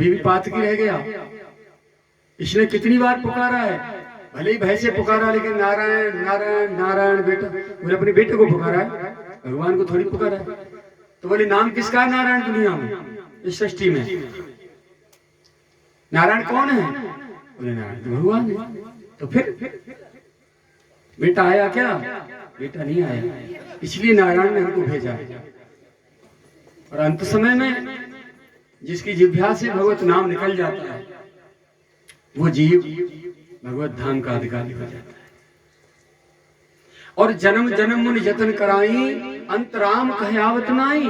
बीवी पातकी रह गया। इसने कितनी बार पुकारा है, भले ही भय से पुकारा, लेकिन नारायण नारायण नारायण बेटा, बोले अपने बेटे को पुकारा है, भगवान को थोड़ी पुकारा है। तो बोले नाम किसका है नारायण दुनिया में, इस सृष्टि में? नारायण कौन है? बोले नारायण तो भगवान है। तो फिर बेटा आया क्या? बेटा नहीं आया, इसलिए नारायण ने हमको भेजा। और अंत समय में जिसकी जिह्वा से भगवत नाम निकल जाता है, वो जीव भगवत धाम का अधिकारी हो जाता है। और जन्म जन्म मुन यतन कराई, अंतराम कहयावत नाई।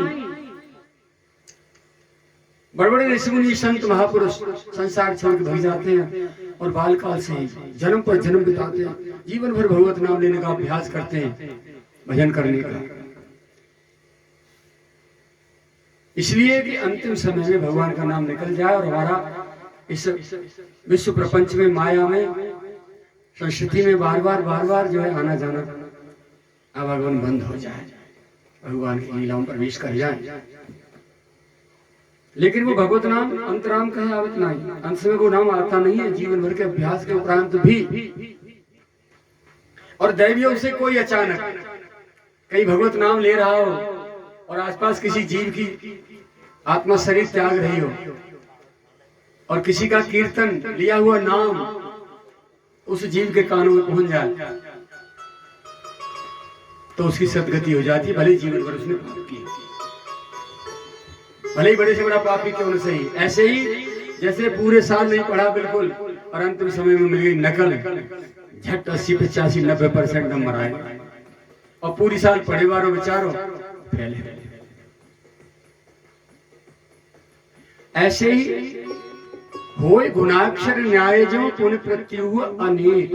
बड़े बड़े ऋषि मुनि संत महापुरुष संसार छोड़ के भाग जाते हैं और बालकाल से जन्म पर जन्म बिताते हैं, जीवन भर भगवत नाम लेने का अभ्यास करते हैं, भजन करने का। इसलिए कि अंतिम समय में भगवान का नाम निकल जाए और हमारा इस विश्व प्रपंच में, माया में, संस्कृति में बार बार जो है आना जाना आवागमन बंद हो जाए, भगवान की लीलाओं में प्रवेश कर जाए। लेकिन वो भगवत नाम अंतराम कहयावत नहीं, अंत में वो नाम आता नहीं है, जीवन भर के अभ्यास के उपरांत भी। और दैवियों से कोई अचानक कहीं भगवत नाम ले रहा हो और आसपास किसी जीव की आत्मा शरीर त्याग रही हो और किसी का कीर्तन लिया हुआ नाम उस जीव के कानों में पहुंच जाए तो उसकी सदगति हो जाती है, भले जीवन भर उसने पाप किया, भले ही बड़े से बड़ा पापी क्यों न सही। ऐसे ही जैसे पूरे साल नहीं पढ़ा बिल्कुल और अंतिम समय में मिल गई नकल, झट 80, 85, 90% नंबर आए, और पूरी साल पढ़े बारो बेचारो फैले। ऐसे ही होय गुणाक्षर न्याय जो पुण्य प्रत्यु अनेक।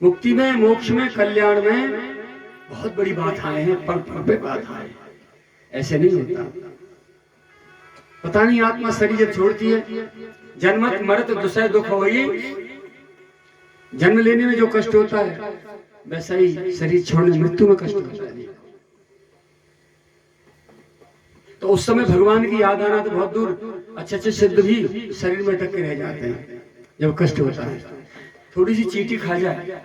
मुक्ति में, मोक्ष में, कल्याण में बहुत बड़ी बाधाएं हैं, पल पल पे बाधाएं। ऐसे नहीं होता। पता नहीं आत्मा शरीर जब छोड़ती है, जन्मत मरत दुसह दुख होई, जन्म लेने में जो कष्ट होता है वैसा ही शरीर छोड़ने मृत्यु में कष्ट होता है। तो उस समय भगवान की याद आना तो बहुत दूर, अच्छे अच्छे सिद्ध भी शरीर में अटक के रह जाते हैं जब कष्ट होता है। थोड़ी सी चींटी खा जाए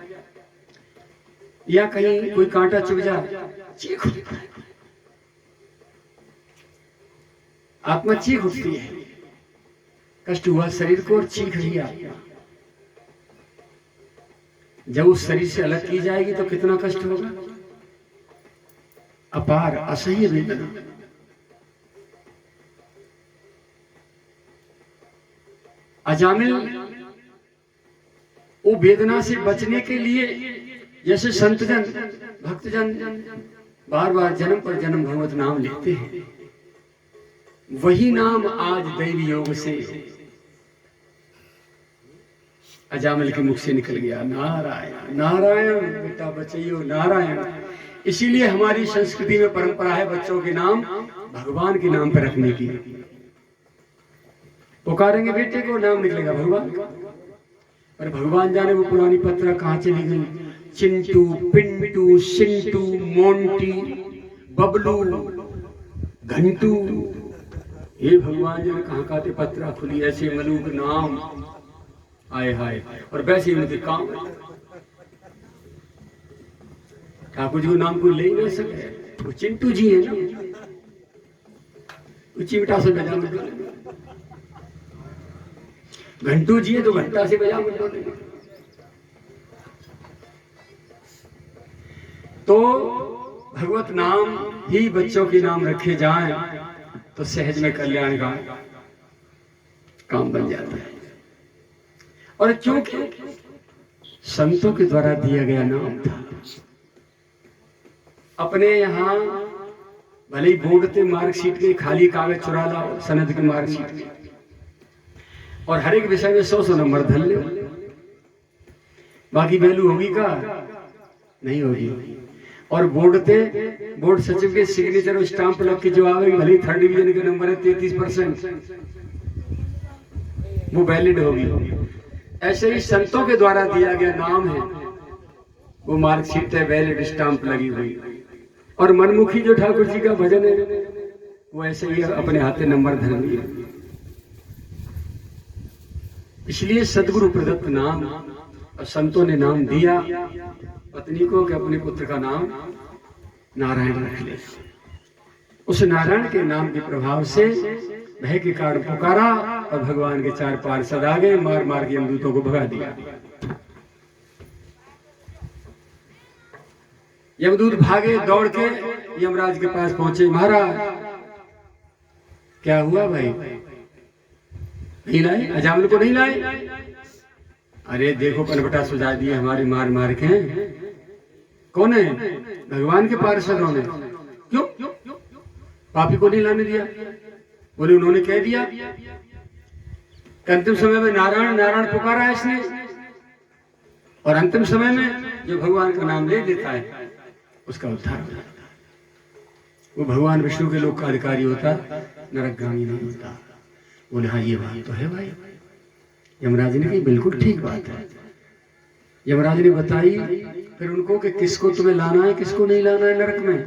या कहीं कोई कांटा चुभ जाए, चीख उठता है, आत्मा चीख उठती है, कष्ट हुआ शरीर को और चीख रही आत्मा। जब उस शरीर से अलग की जाएगी तो कितना कष्ट होगा, अपार असह्य वेदना। अजामिल वो वेदना से बचने के लिए जैसे संतजन भक्तजन बार बार जन्म पर जन्म भगवत नाम लेते हैं, वही नाम आज दैवी योग से अजामिल के मुख से निकल गया, नारायण नारायण, बेटा बचइयो नारायण। इसीलिए हमारी संस्कृति में परंपरा है बच्चों के नाम भगवान के नाम पर रखने की। पुकारेंगे बेटे को, नाम निकलेगा भगवान का। और भगवान जाने वो पुरानी पत्र कहाँ चली गई, चिंटू, पिंटू, सिंटू, मोंटी, बबलू, घंटू, ये भगवान जाने कहाँ कहाँ पत्रा खुली, ऐसे मलूक नाम आए हाय। और वैसे उनके काम ठाकुर जी को नाम कोई ले ही नहीं सके, वो चिंटू जी है ना, वो चिमटा से बजा में, घंटू जी है तो घंटा से बजा में। तो भगवत नाम ही बच्चों के नाम रखे जाएं तो सहज में कल्याण का काम बन जाता है। और क्योंकि संतों के द्वारा दिया गया नाम था, अपने यहाँ भले ही बोर्ड मार्कशीट के खाली कागज चुरा लाओ, सनद की मार्कशीट, और हर एक विषय में 100 नंबर धर ले, बाकी वैल्यू होगी का नहीं होगी। और बोर्ड सचिव के सिग्नेचर और स्टाम्प लग के जो आवेगी, भले 3rd डिवीजन के नंबर है 33%, वो वैलिड होगी। ऐसे ही संतों के द्वारा दिया गया नाम है, वो मार्कशीट है, वैलिड स्टाम्प लगी हुई। और मनमुखी जो ठाकुर जी का भजन है, वो ऐसे ही अपने हाथे नंबर धर लिए। इसलिए सदगुरु प्रदत्त नाम और संतों ने नाम दिया पत्नी को कि अपने पुत्र का नाम नारायण रख ले। उस नारायण के नाम के प्रभाव से भय के कारण पुकारा और भगवान के 4 पार्षद आ गए, मार मार के यमदूतों को भगा दिया। यमदूत भागे दौड़ के यमराज के पास पहुंचे, महाराज क्या हुआ भाई, नहीं लाए, अजामिल को नहीं लाए? अरे देखो पनपटा सुझा दिए हमारे मार मार के। कौन है? भगवान के पार्षदों ने। क्यों पापी को नहीं लाने दिया? बोले उन्होंने कह दिया कि अंतिम समय में नारायण नारायण पुकारा है इसने, और अंतिम समय में जो भगवान का नाम ले देता है उसका उद्धार हो जाता है। वो भगवान विष्णु के लोक का अधिकारी होता, नरकगामी नहीं होता। बोले हाँ ये बात तो है भाई। यमराज ने कही बिल्कुल ठीक बात है। यमराज ने बताई फिर उनको कि किसको तुम्हें लाना है किसको नहीं लाना है नरक में।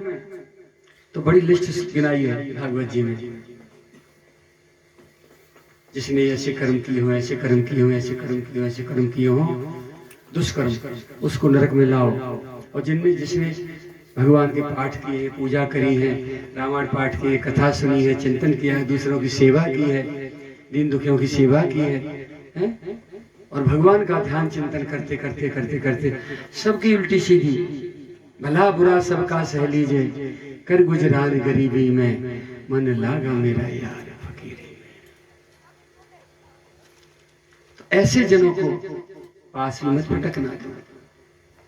तो बड़ी लिस्ट गिनाई है भागवत जी में, जिसने ऐसे कर्म किए हो, ऐसे कर्म किए हो, ऐसे कर्म किए हो, ऐसे कर्म किए हो दुष्कर्म, उसको नरक में लाओ। और जिसने भगवान के पाठ किए, पूजा करी है, रामायण पाठ किए, कथा सुनी है, चिंतन किया है, दूसरों की सेवा की है, दीन दुखियों की सेवा की है? और भगवान का ध्यान चिंतन करते करते करते करते सबकी उल्टी सीधी भला बुरा सबका सह लीजिए, कर गुजरान गरीबी में, मन लागा मेरा यार फकीरी में। तो ऐसे जनों को पास में मत भटकना।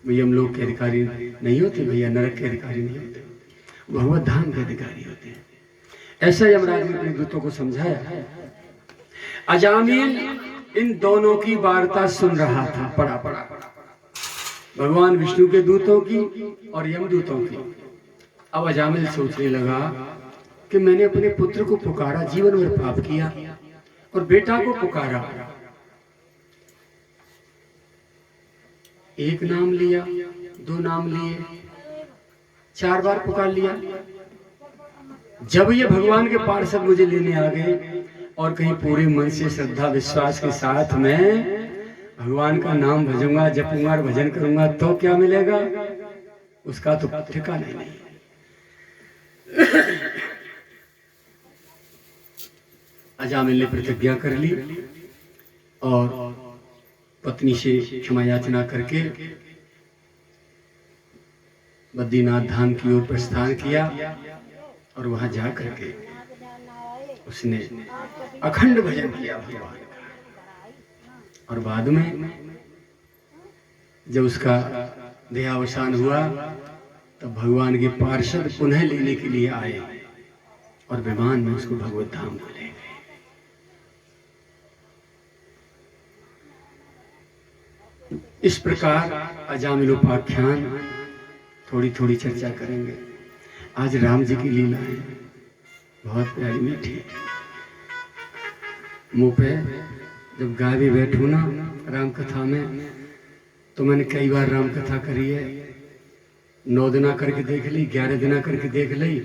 भैया हम लोग के अधिकारी नहीं होते, भैया नरक के अधिकारी नहीं होते, भगवत धाम के अधिकारी होते हैं। ऐसा यमराज ने अपने दूतों को समझाया। अजामिल इन दोनों की वार्ता सुन रहा था, पड़ा पड़ा भगवान विष्णु के दूतों की और यमदूतों की। अब अजामिल सोचने लगा कि मैंने अपने पुत्र को पुकारा, जीवन भर पाप किया, और बेटा को पुकारा, एक नाम लिया, 2 नाम लिए, 4 बार पुकार लिया। जब ये भगवान के पार्षद मुझे लेने आ गए और कहीं पूरे मन से श्रद्धा विश्वास के साथ मैं भगवान का नाम भजूंगा, जपूंगा और भजन करूंगा, तो क्या मिलेगा उसका तो ठिकाना नहीं। अजामिल ने प्रतिज्ञा कर ली और पत्नी से क्षमा याचना करके बद्रीनाथ धाम की ओर प्रस्थान किया। और वहां जा करके उसने अखंड भजन किया भगवान का। और बाद में जब उसका देहावसान हुआ तब भगवान के पार्षद पुनः लेने के लिए आए और विमान में उसको भगवत धाम को ले गए। इस प्रकार अजामिलोपाख्यान थोड़ी थोड़ी चर्चा करेंगे। आज राम जी की लीला है, बहुत प्यारी मीठी। मुंह पे जब गाय भी बैठू ना राम कथा में, तो मैंने कई बार राम कथा करी है। 9 दिना करके देख ली, 11 दिना करके देख ली।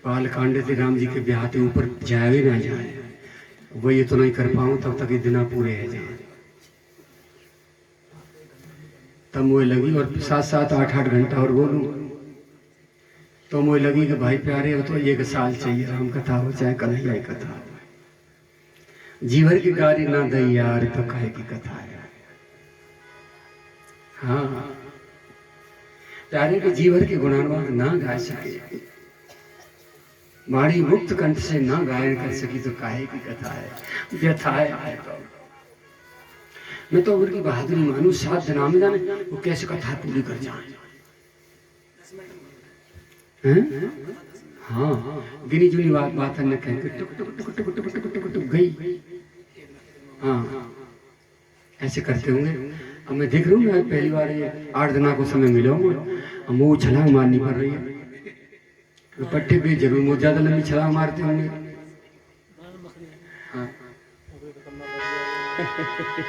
बाल कांडे से राम जी के ब्याह के ऊपर जाए ना जाए, वो ये तो नहीं कर पाऊं तब तक ये दिना पूरे है जाए। तब मुझे लगी और 7-7, 8-8 घंटा और बोलूं तो मुझे लगी कि भाई प्यारे हो तो 1 साल चाहिए राम कथा हो चाहे कन्हैया की कथा हो। जीवर की गारी ना दई यार तो काहे की कथा है। हाँ प्यारे के जीवर के गुणानुवाद ना गा सके, माड़ी मुक्त कंठ से ना गायन कर सकी तो काहे की कथा है, व्यथा है। तो मैं तो उनकी बहादुरी मानू, 7 दिन में जाने वो कैसे कथा पूरी कर जाए। हाँ गिनी चुनी बात न कह के टुक टुक टुक टुक टुक टुक टुक टुक गई। हाँ ऐसे करते होंगे। अब मैं देख रहा हूँ पहली बार ये 8 दिना को समय मिला होगा, मुँह छलांग मारनी पड़ रही है। पट्टे पे जरूर मुझे ज्यादा लंबी छलांग मारते होंगे। हाँ।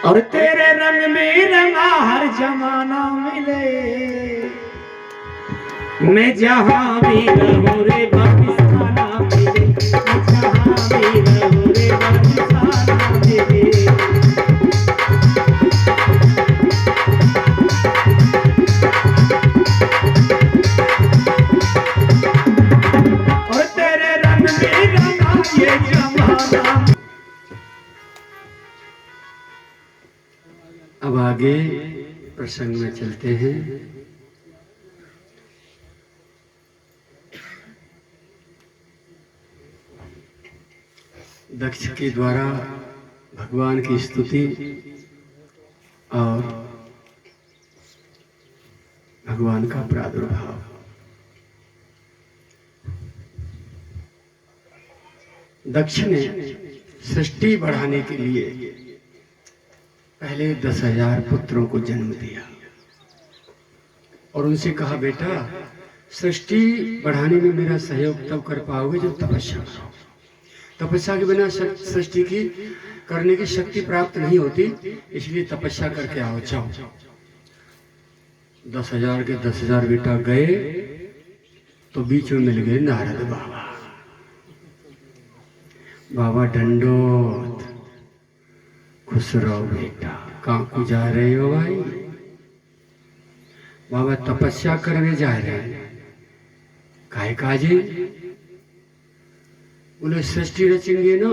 और तेरे रंग में रंगा हर जमाना मिले, मैं जहाँ भी रहूं रे बरसाना मिले, मैं जहाँ भी रहूं रे बरसाना मिले। अब आगे प्रसंग में चलते हैं। दक्ष के द्वारा भगवान की स्तुति और भगवान का प्रादुर्भाव। दक्ष ने सृष्टि बढ़ाने के लिए पहले 10,000 पुत्रों को जन्म दिया और उनसे कहा, बेटा सृष्टि बढ़ाने में मेरा सहयोग तब कर पाओगे जब तपस्या करो। तपस्या के बिना सृष्टि की करने की शक्ति प्राप्त नहीं होती, इसलिए तपस्या करके आओ। जाओ। 10,000 के 10,000 बेटा गए तो बीच में मिल गए नारद बाबा। बाबा दंडोत, खुश रहो बेटा। कहाँ को जा रहे हो भाई? बाबा तपस्या करने जा रहे हैं। काहे काजे? बोले सृष्टि रचेंगे ना,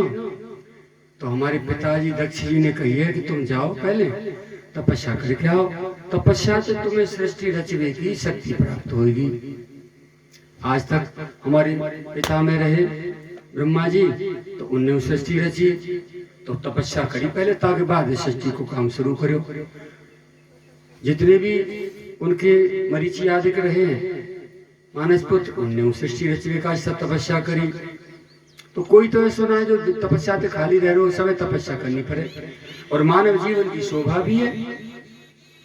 तो हमारे पिताजी दक्ष जी ने कही है कि तुम जाओ पहले तपस्या करके आओ। तपस्या से तुम्हें सृष्टि रचने की शक्ति प्राप्त होगी। आज तक हमारे पिता में रहे ब्रह्मा जी, तो उनने सृष्टि रची, तो तपस्या करी पहले, ताकि बाद सृष्टि को काम शुरू करो। जितने भी उनके मरीचि आदि रहे मानस पुत्र, उनने सृष्टि रचने का सब तपस्या करी। तो कोई तो सुना है जो तपस्या से खाली रह रहे हो, सब तपस्या करनी पड़े। और मानव जीवन की शोभा भी है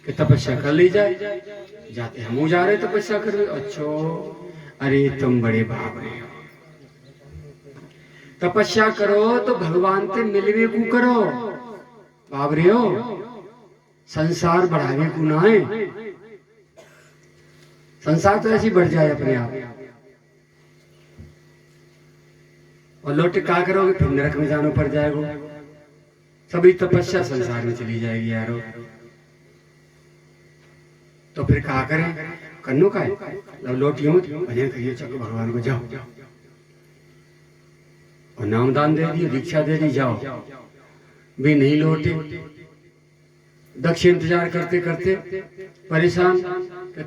कि तपस्या कर ली जाए। जाते हम जा रहे तपस्या कर रहे। अच्छा, अरे तुम बड़े बाबरे हो। तपस्या करो तो भगवान से मिलवे को करो। बाबरे हो, संसार बढ़ावे को ना है। संसार तो ऐसी बढ़ जाए अपने आप, और लौट क्या करोगे? फिर नरक में जाना पड़ जाएगा। सभी तपस्या संसार में चली जाएगी यारो। तो फिर क्या करें? कन्नो का है लौटियो भजन करिए, चलो भगवान को जाओ और नामदान दे दिए, दीक्षा दे दी, जाओ। भी नहीं लौटे। दक्ष इंतजार करते करते परेशान,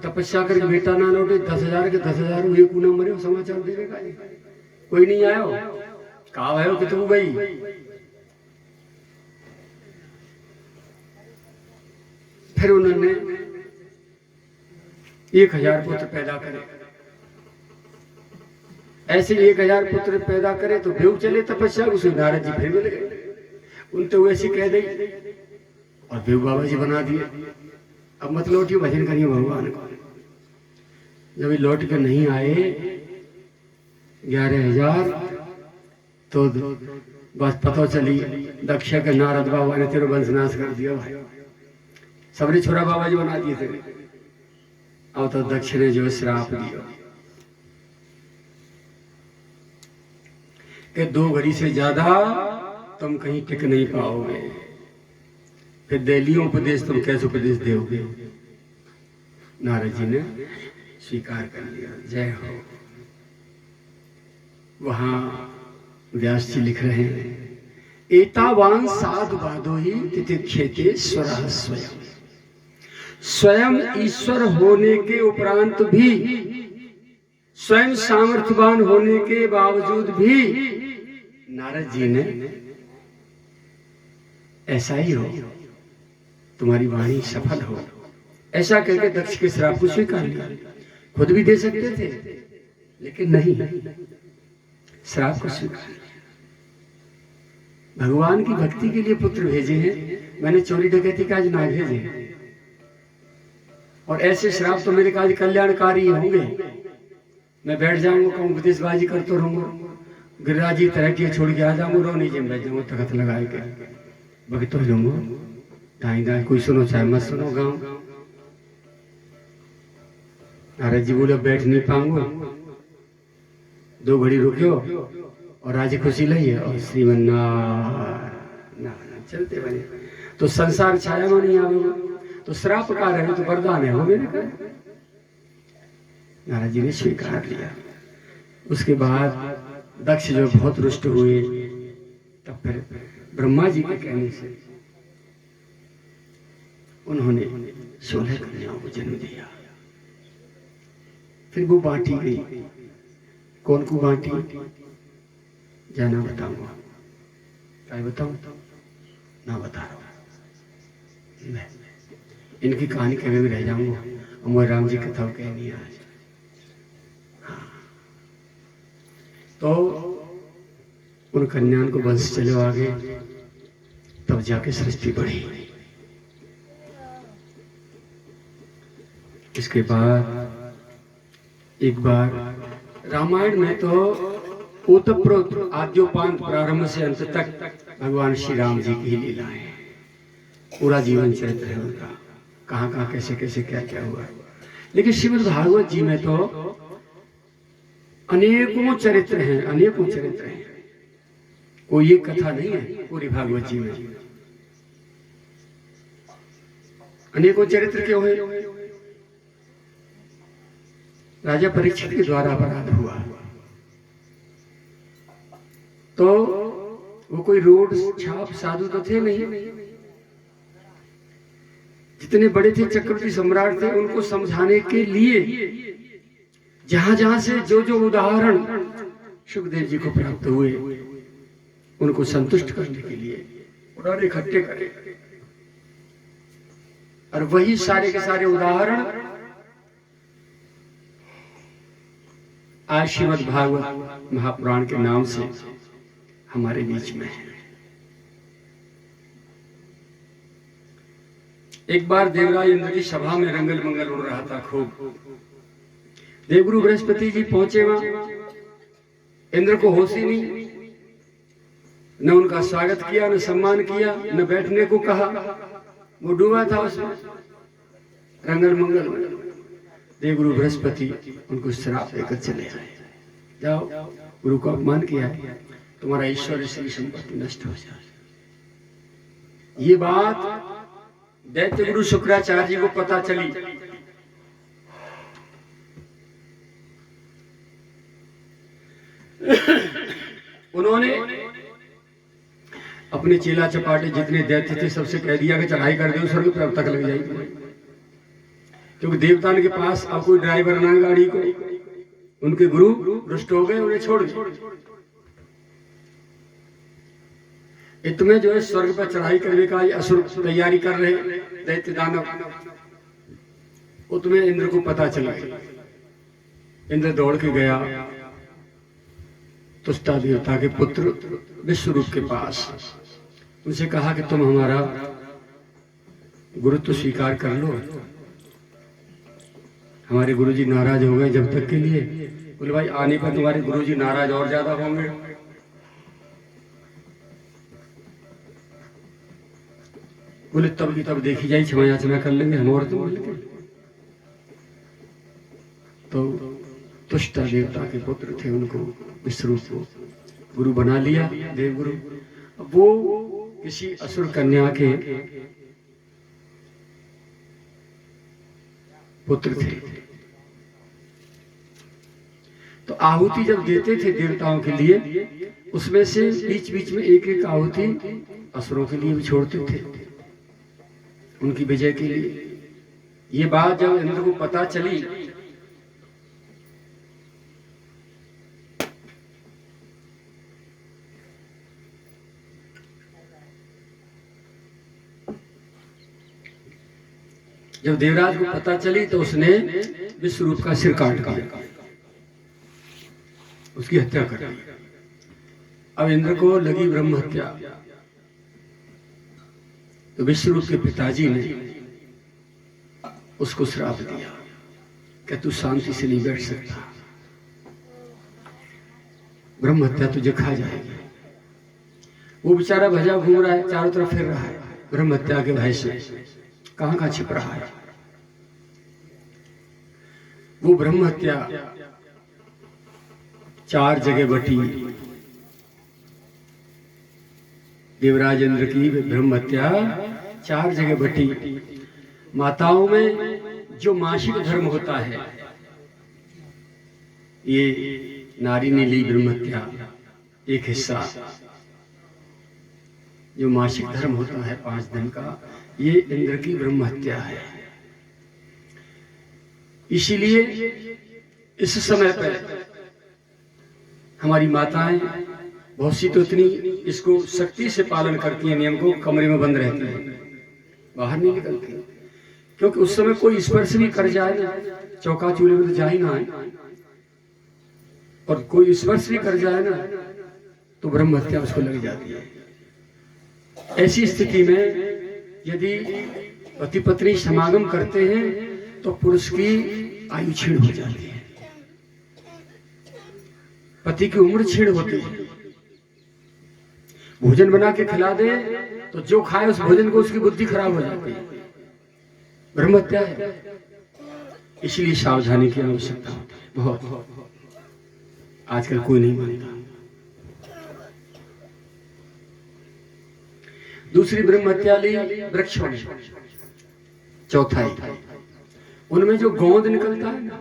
तपस्या करके बेटा ना लौटे। 10,000 के 10,000 हुए को न मरे, समाचार देगा कोई नहीं आयो। कहा है कि तू गई? फिर उन्होंने 1,000 पुत्र पैदा करे। ऐसे 1,000 पुत्र पैदा करे तो भेव चले तपस्या। उसे नारद जी फिर मिल गए, उन तो वैसी कह दी और भेव बाबा जी बना दिए। अब मत लौटियो, भजन करिए भगवान को। जब लौट कर नहीं आए 11,000, तो बस पता चली दक्ष के नारद बाबा ने तेरा वंशनाश कर दिया भाई। सबने छोरा बाबा जी बना दिए थे। अब तो दक्ष ने जो श्राप दिया कि 2 घड़ी से ज्यादा तुम कहीं टिक नहीं पाओगे। फिर देलियों उपदेश तुम कैसे उपदेश दोगे? नारद जी ने स्वीकार कर लिया। जय हो। वहां व्यास जी लिख रहे हैं, एतावान साधु बाधो ही तितिक्षेते स्वरः स्वयं। स्वयं ईश्वर होने के उपरांत भी, स्वयं सामर्थ्यवान होने के बावजूद भी नारद जी ने ऐसा ही हो, तुम्हारी वाणी सफल हो, ऐसा कहकर दक्ष के श्राप को स्वीकार लिया। खुद भी दे सकते थे लेकिन नहीं, श्राप को स्वीकार। भगवान की भक्ति के लिए पुत्र भेजे हैं, मैंने चोरी डकैती का आज ना भेजे। और ऐसे श्राप तो मेरे काज कल्याणकारी होंगे। मैं बैठ जाऊंगा, कहूँ उपदेशबाजी करते रहूंगा, गिरिराज जी तरह की छोड़ के आ जाऊंगा, रोनी जी में बैठ जाऊंगा तखत लगाए के भगत हो जाऊंगा। दाई दाई कोई सुनो चाहे मत सुनो गाँव। नारद जी बोले बैठ नहीं पाऊंगा, 2 घड़ी रुकियो और आज खुशी लइए और श्रीमन्नारायण चलते बने। तो संसार छाया में नहीं आवेगा, तो श्राप का रहे तो वरदान है हो मेरे का। नारद जी ने स्वीकार लिया। उसके बाद दक्ष जो बहुत रुष्ट हुए, तब फिर ब्रह्मा जी के कहने से उन्होंने 16 कन्याओं को जन्म दिया। फिर वो बांटी गई। कौन को बांटी? जाना बताऊंगा। क्या बताऊं? ना बता रहा हूं। इनकी कहानी कभी भी रह जाऊंगा। और राम जी कथा कहनी है आज। हाँ। तो उन कन्याओं को वंश चलो आगे, तब जाके सृष्टि बढ़ी। इसके बाद एक बार रामायण में तो ओतप्रोत आद्योपांत प्रारंभ से अंत तक भगवान श्री राम जी की लीला है। पूरा जीवन चरित्र है उनका, कहाँ कहाँ कैसे कैसे क्या क्या हुआ। लेकिन श्रीमद् भागवत जी में तो अनेकों चरित्र हैं, अनेकों चरित्र हैं। कोई एक कथा नहीं है पूरी भागवत जी में। अनेकों चरित्र क्यों है? राजा परीक्षित के द्वारा अपराध हुआ तो वो कोई रोड छाप साधु तो थे नहीं। जितने बड़े थे चक्रवर्ती सम्राट थे, उनको समझाने के लिए जहां जहां से जो जो उदाहरण सुखदेव जी को प्राप्त हुए, उनको संतुष्ट करने के लिए उन्होंने इकट्ठे करे। और वही सारे के सारे उदाहरण आज श्रीमद् भागवत महापुराण के नाम से हमारे बीच में है। एक बार देवराज इंद्र की सभा में रंगल मंगल उड़ रहा था खूब। देवगुरु बृहस्पति जी पहुंचे वहां। इंद्र को होश ही नहीं, न उनका स्वागत किया, न सम्मान किया, न बैठने को कहा। वो डूबा था उसमें रंगल मंगल में। देवगुरु बृहस्पति उनको श्राप देकर चले आए, जाओ गुरु को अपमान किया है, तुम्हारा ईश्वर श्री संपत्ति नष्ट हो जाए। ये बात दैत्य गुरु शुक्राचार्य जी को पता चली। उन्होंने अपने चेला चपाटे जितने दैत्य थे सबसे कह दिया कि चढ़ाई कर दो, स्वर्ग पर अब तक लग जाएगी। क्योंकि देवताओं के पास अब कोई ड्राइवर ना गाड़ी को। उनके गुरु रुष्ट हो गए, उन्हें छोड़ दिए। इतने जो है स्वर्ग पर चढ़ाई करने का असुर तैयारी कर रहे दैत्य दानव, उतने इंद्र को पता चला। इंद्र दौड़ के गया तुष्टा देवता के पुत्र विश्वरूप के पास। उनसे कहा कि तुम हमारा गुरुत्व स्वीकार कर लो। हमारे गुरुजी नाराज हो गए जब तक के लिए। बोले भाई आने पर तुम्हारे गुरुजी नाराज और ज्यादा होंगे। बोले तब की तब देखी जाए, क्षमा याचना कर लेंगे हम और तुम। तो तुष्टा देवता के पुत्र थे, उनको विश्वरूप को गुरु बना लिया, देवगुरु। वो किसी असुर कन्या के पुत्र थे। तो आहुति जब देते थे देवताओं के लिए, उसमें से बीच बीच में एक एक आहुति असुरों के लिए भी छोड़ते थे, उनकी विजय के लिए। ये बात जब इंद्र को पता चली, जब देवराज को पता चली तो उसने विश्वरूप का सिर काट दिया, उसकी हत्या कर दी। अब इंद्र को लगी ब्रह्म हत्या। तो विश्वरूप के पिताजी ने उसको श्राप दिया कि तू शांति से नहीं बैठ सकता, ब्रह्म हत्या तुझे खा जाएगी। वो बेचारा भजा घूम रहा है, चारों तरफ फिर रहा है, ब्रह्म हत्या के भय से कहां कहां छिप रहा है। वो ब्रह्म हत्या 4 जगह बटी। देवराज इंद्र की ब्रह्म हत्या 4 जगह बटी। माताओं में जो मासिक धर्म होता है, ये नारी ने ली ब्रह्म हत्या एक हिस्सा। जो मासिक धर्म होता है 5 दिन का, ये इंद्र की ब्रह्म हत्या है। इसीलिए इस समय पर हमारी माताएं बहुत सी तो इतनी इसको सख्ती से पालन करती हैं, नियम को, कमरे में बंद रहती हैं, बाहर नहीं निकलती, क्योंकि उस समय कोई स्पर्श भी कर जाए ना, चौका चूल्हे में तो जा ही ना आए, और कोई स्पर्श भी कर जाए ना तो ब्रह्म हत्या उसको लग जाती है। ऐसी स्थिति में यदि पति पत्नी समागम करते हैं तो पुरुष की आयु क्षीण हो जाती है, पति की उम्र क्षीण होती है। भोजन बना के खिला दे तो जो खाए उस भोजन को उसकी बुद्धि खराब हो जाती है, ब्रह्म हत्या है। इसलिए सावधानी की आवश्यकता होती है बहुत। आजकल कोई नहीं मानता। दूसरी ब्रह्म हत्या ली वृक्षों में, चौथाई उनमें जो गोंद निकलता है ना,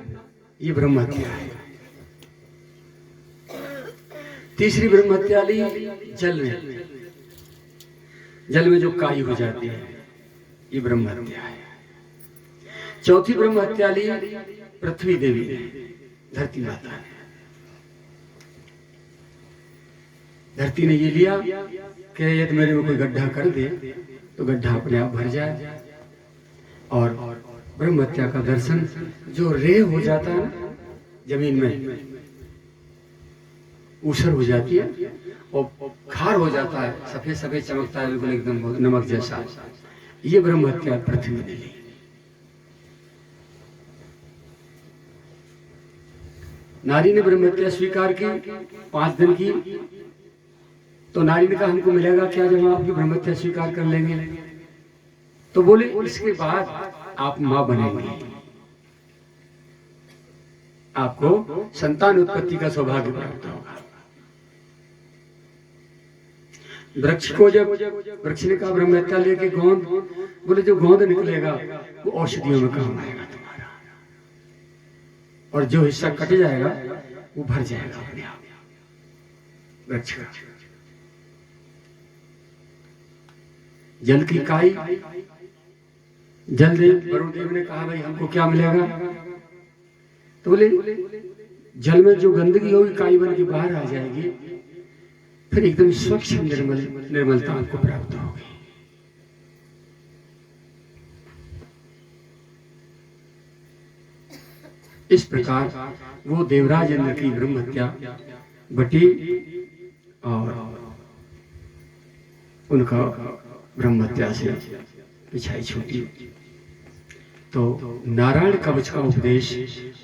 ये ब्रह्म हत्या है। तीसरी ब्रह्म हत्या ली जल में, जल में जो काई हो जाती है, ये ब्रह्म हत्या है। चौथी ब्रह्म हत्या ली पृथ्वी देवी ने, धरती माता ने। धरती ने ये लिया कि यदि मेरे में कोई गड्ढा कर दे तो गड्ढा अपने आप भर जाए, और ब्रह्म हत्या का दर्शन जो रेह हो जाता है ना जमीन में, ऊसर हो जाती है और खार हो जाता है, सफेद सफेद चमकता है, बिल्कुल एकदम नमक जैसा, ये ब्रह्म हत्या पृथ्वी ने ली। नारी ने ब्रह्म हत्या स्वीकार की 5 दिन की, तो नारी ने कहा हमको मिलेगा क्या जब आप आपकी ब्रह्म हत्या स्वीकार कर लेंगे? तो बोले इसके बाद आप मां बनेंगे, आपको संतान उत्पत्ति का सौभाग्य प्राप्त होगा। वृक्ष को जब वृक्ष ने कहा ब्रह्म हत्या लेके गोंद, बोले जो गोंद निकलेगा वो औषधियों में काम आएगा तुम्हारा, और जो हिस्सा कट जाएगा वो भर जाएगा अपने आप वृक्ष का। जल की काई, जल देव वरुण देव ने कहा भाई हमको क्या मिलेगा? तो बोले जल में जो गंदगी होगी काई बन के बाहर आ जाएगी, फिर एकदम स्वच्छ निर्मलता आपको प्राप्त होगी। इस प्रकार वो देवराज इंद्र की ब्रह्म हत्या बटी और उनका ब्रह्म हत्या से पिछाई छूटी। तो नारायण कवच का उपदेश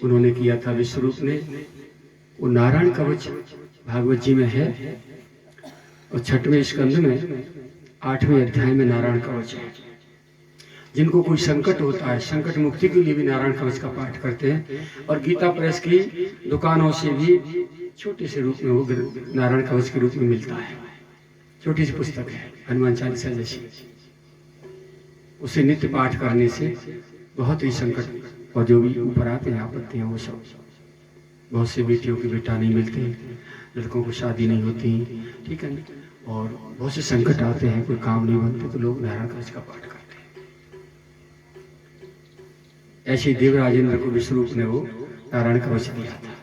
उन्होंने किया था विश्वरूप ने। वो नारायण कवच भागवत जी में है, और 6वें स्कंद में 8वें अध्याय में नारायण कवच है। जिनको कोई संकट होता है, संकट मुक्ति के लिए भी नारायण कवच का पाठ करते हैं, और गीता प्रेस की दुकानों से भी छोटे से रूप में वो नारायण कवच के रूप में मिलता है। छोटी सी पुस्तक है, हनुमान चालीसा जैसी। उसे नित्य पाठ करने से बहुत ही संकट और जो भी ऊपर आते हैं आपत्तियां, वो सब, बहुत से बेटियों के बेटा नहीं मिलते, लड़कों को शादी नहीं होती, ठीक है, और बहुत से संकट आते हैं, कोई काम नहीं बनते, तो लोग नारायण कवच का पाठ करते हैं। ऐसे देवराज इंद्र को विश्वरूप ने वो नारायण कवच दिया था।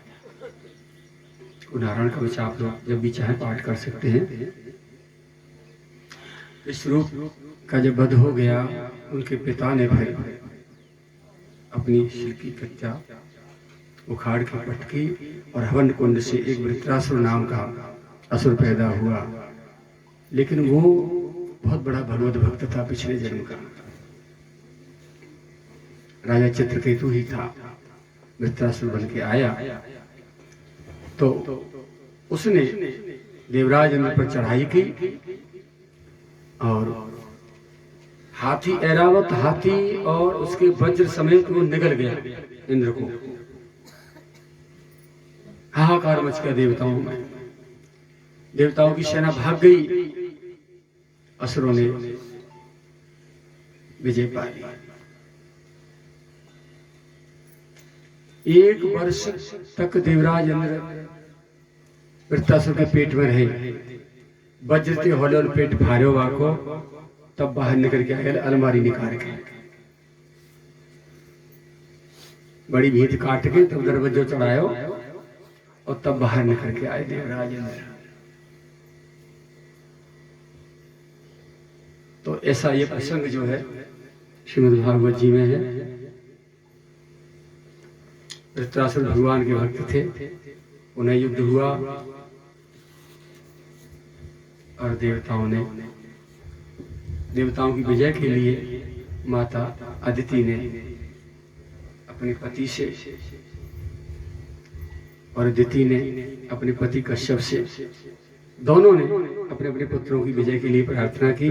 वो नारायण कवच आप लोग जब भी चाहे पाठ कर सकते हैं। विश्वरूप का जब वध हो गया, उनके पिता ने फिर अपनी सिर की कच्चा उखाड़ के पटकी, और हवन कुंड से एक वृत्रासुर नाम का असुर पैदा हुआ। लेकिन वो बहुत बड़ा भगवत भक्त था, पिछले जन्म का राजा चित्रकेतु ही था। वृत्रासुर बन के आया तो उसने देवराज इंद्र पर चढ़ाई की, और हाथी, ऐरावत हाथी और उसके वज्र समेत वो निगल गया इंद्र को। हाहाकार मच गया देवताओं में, देवताओं की सेना भाग गई, असुरों ने विजय पा ली। 1 वर्ष तक देवराज इंद्र वृत्रासुर के पेट में रहे, बजते होले और पेट भारे वाको, तब बाहर निकल के आए अलमारी निकाल के, बड़ी भीत काट के तब दरवाजो चढ़ायो और तब बाहर निकल के आए देवराज इंद्र। तो ऐसा ये प्रसंग जो है श्रीमद् भागवत जी में है। धृतराष्ट्र भगवान के भक्त थे, उन्हें युद्ध हुआ और देवताओं की विजय के लिए माता अदिति ने अपने पति से और अदिति ने अपने पति कश्यप से, दोनों ने अपने अपने पुत्रों की विजय के लिए प्रार्थना की।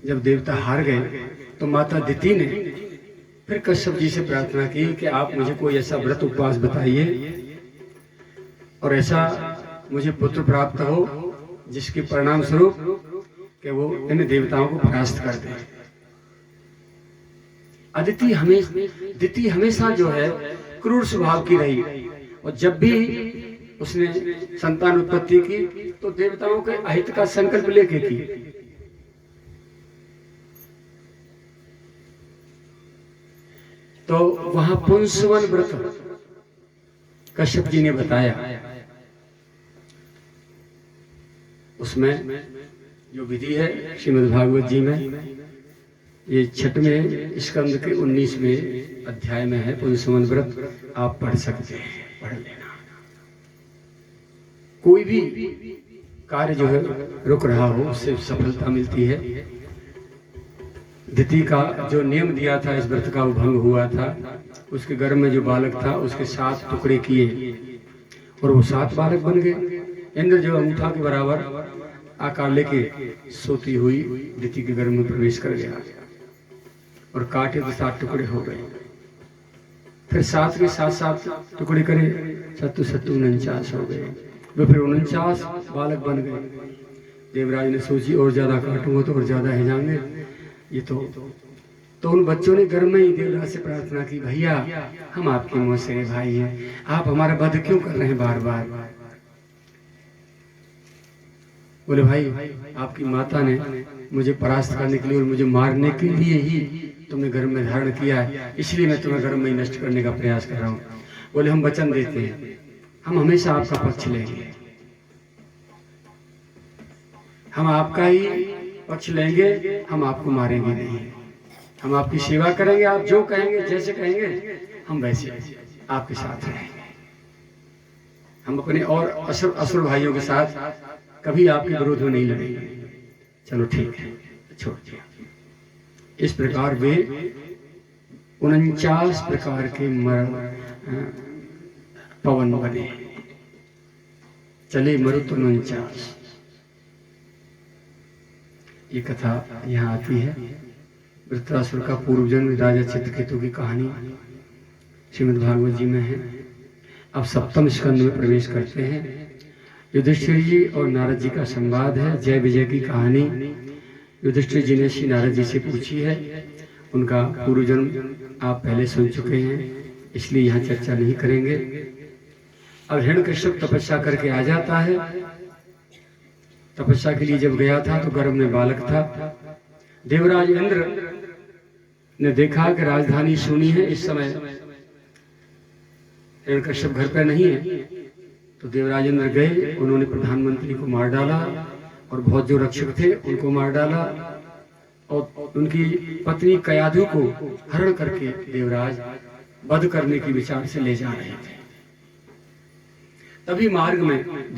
जब देवता हार गए तो माता अदिति ने फिर कश्यप जी से प्रार्थना की कि आप मुझे कोई ऐसा व्रत उपवास बताइए और ऐसा मुझे पुत्र प्राप्त हो जिसके परिणाम स्वरूप कि वो इन देवताओं को परास्त कर दे। अदिति हमेशा जो है क्रूर स्वभाव की रही और जब भी उसने संतान उत्पत्ति की तो देवताओं के अहित का संकल्प लेके की। तो वहां पुंसवन व्रत कश्यप जी ने बताया, उसमें जो विधि है श्रीमद् भागवत जी में, ये 6वें स्कंद के 19वें अध्याय में है। पुंसवन व्रत आप पढ़ सकते हैं, पढ़ लेना। कोई भी कार्य जो है रुक रहा हो उससे सफलता मिलती है। अदिति का जो नियम दिया था इस व्रत का वो भंग हुआ था। उसके गर्भ में जो बालक था उसके 7 टुकड़े किए और वो 7 बालक बन गए। इंद्र जो अंगूठा के बराबर आकार लेके सोती हुई अदिति के गर्भ में प्रवेश कर गया और काटे तो 7 टुकड़े हो गए। फिर 7 के 7 टुकड़े करे, 7 7 49 हो गए। वे फिर 49 बालक बन गए। देवराज ने सोची और ज्यादा काटूंगा तो और ज्यादा है जाएंगे ये तो उन बच्चों ने घर में ही देवराज से प्रार्थना की, भैया हम आपके मौसेरे भाई हैं, आप हमारा वध क्यों कर रहे हैं बार बार। बोले भाई आपकी माता ने मुझे परास्त करने के लिए और मुझे मारने के लिए ही तुमने घर में धारण किया है, इसलिए मैं तुम्हें घर में ही नष्ट करने का प्रयास कर रहा हूँ। बोले हम वचन देते हैं, हम हमेशा आपका पक्ष लेंगे, हम आपका ही पक्ष लेंगे, हम आपको मारेंगे नहीं, हम आपकी सेवा करेंगे, आप जो कहेंगे जैसे कहेंगे हम वैसे आपके साथ रहेंगे। हम अपने और असुर भाइयों के साथ कभी आपके विरोध में नहीं लड़ेंगे। चलो ठीक है, छोड़ दिया। इस प्रकार वे 49 प्रकार के पवन बने, चले मरुत 49। ये कथा यहाँ आती है। वृत्रासुर का पूर्व जन्म राजा चित्रकेतु की कहानी श्रीमद् भागवत जी में है। अब 7वें स्कंद में प्रवेश करते हैं। युधिष्ठिर जी और नारद जी का संवाद है। जय विजय की कहानी युधिष्ठिर जी ने श्री नारद जी से पूछी है। उनका पूर्व जन्म आप पहले सुन चुके हैं, इसलिए यहाँ चर्चा नहीं करेंगे। अब हिरण्यकश्यप तपस्या करके आ जाता है। तपस्या के लिए जब गया था तो गर्भ में बालक था। देवराज इंद्र ने देखा कि राजधानी सुनी है, इस समय हिरण्यकश्यप घर पर नहीं है, तो देवराज इंद्र गए, उन्होंने प्रधानमंत्री को मार डाला और बहुत जो रक्षक थे उनको मार डाला और उनकी पत्नी कयाधु को हरण करके देवराज वध करने के विचार से ले जा रहे थे। तभी मार्ग में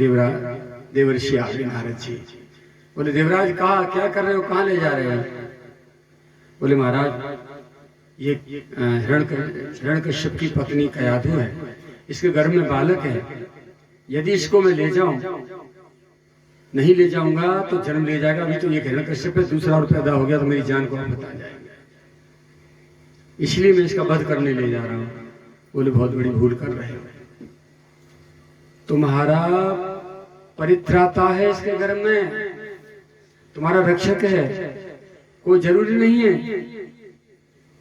देवर्षि आ गए नारद जी। बोले देवराज कहा क्या कर रहे हो, कहाँ ले जा रहे हो। बोले महाराज ये हिरण्यकश्यप की पत्नी कयाधु है, इसके गर्भ में बालक है, यदि इसको मैं ले जाऊं, नहीं ले जाऊंगा तो जन्म ले जाएगा। अभी तो ये हिरण्यकश्यप है, दूसरा और पैदा हो गया तो मेरी जान को बता जाएगा, इसलिए मैं इसका वध करने ले जा रहा हूं। बोले बहुत बड़ी भूल कर रहे हो, तुम्हारा परित्राता है इसके घर में, तुम्हारा रक्षक है। कोई जरूरी नहीं है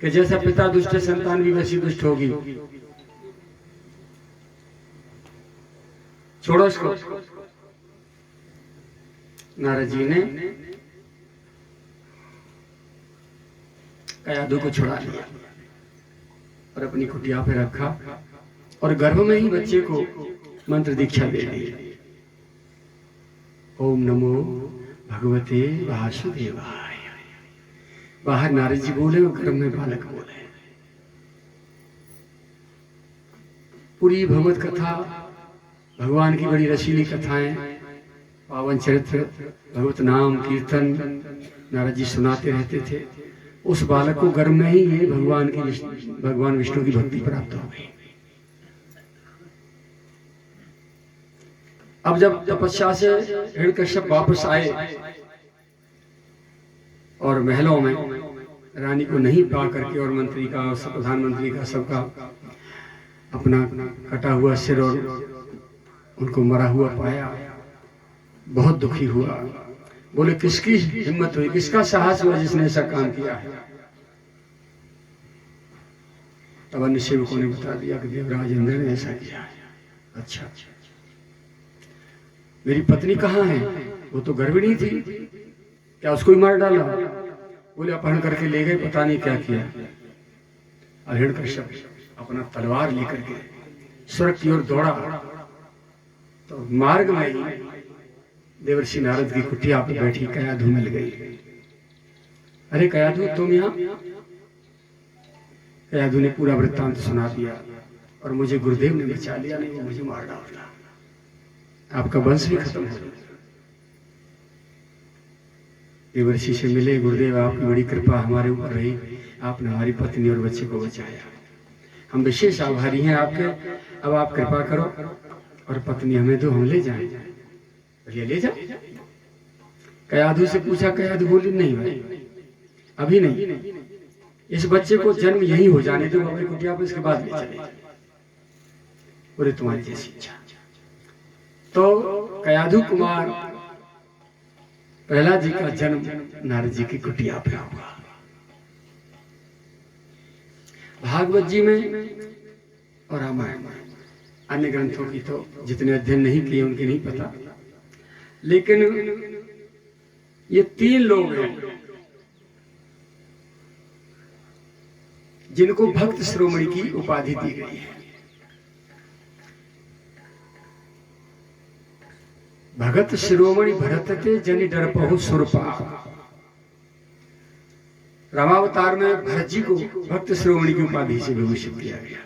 कि जैसा पिता दुष्ट है संतान भी वैसी दुष्ट होगी। छोड़ो इसको। नारद जी ने कयाधु को छुड़ा लिया और अपनी कुटिया पे रखा और गर्भ में ही बच्चे को मंत्र दीक्षा दे दी। ओम नमो भगवते वासुदेवाय। बाहर नारद जी बोले और गर्भ में बालक बोले। पूरी भगवत कथा, भगवान की बड़ी रसीली कथाएं, पावन चरित्र, भगवत नाम कीर्तन नारद जी सुनाते रहते थे। उस बालक को गर्भ में ही ये भगवान विष्णु की भक्ति प्राप्त हो गई। अब जब तपस्या से हिरण्यकश्यप वापस आए और महलों में रानी को नहीं पा करके और मंत्री का और प्रधानमंत्री का सबका अपना कटा हुआ सिर और उनको मरा हुआ पाया, बहुत दुखी हुआ। बोले किसकी हिम्मत हुई, किसका साहस हुआ जिसने ऐसा काम किया है। तब अन्य सेवकों ने बता दिया कि देवराज इंद्र ने ऐसा किया है। अच्छा, मेरी पत्नी कहाँ है? वो तो गर्भिणी थी, क्या उसको ही मार डाला? बोले अपहरण करके ले गए, पता नहीं क्या किया। हिरण्यकश्यप अपना तलवार लेकर के स्वर्ग की ओर दौड़ा तो मार्ग में ही देवर्षि नारद की कुटिया पर बैठी कयाधु मिल गई। अरे कयाधु तुम यहाँ? कयाधु ने पूरा वृत्तांत सुना दिया और मुझे गुरुदेव ने बचा लिया, नहीं वो मुझे मार डालता, आपका वंश भी खत्म हो गया। देवर्षि से मिले, गुरुदेव आपकी बड़ी कृपा हमारे ऊपर रही, आपने हमारी पत्नी और बच्चे को बचाया, हम विशेष आभारी हैं आपके। अब आप कृपा करो और पत्नी हमें दो, हम ले जाएं। भैया ले जाओ। कयाधु से पूछा, कयाधु बोली नहीं भाई अभी नहीं, इस बच्चे को जन्म यही हो जाने दो बाबा कुटिया पर, इसके बाद ले चले। बोले तुम्हारी जैसी इच्छा। तो कयाधु कुमार प्रहलाद जी का जन्म नारद जी की कुटिया पे हुआ। भागवत जी में और रामायण में, अन्य ग्रंथों की तो जितने अध्ययन नहीं किए उनके नहीं पता, लेकिन ये 3 लोग हैं जिनको भक्त शिरोमणि की उपाधि दी गई है। भगत शिरोमणि भरत ते जनि डरपहु सुरपा। रामावतार में भरत जी को भक्त शिरोमणि की उपाधि से विभूषित किया गया।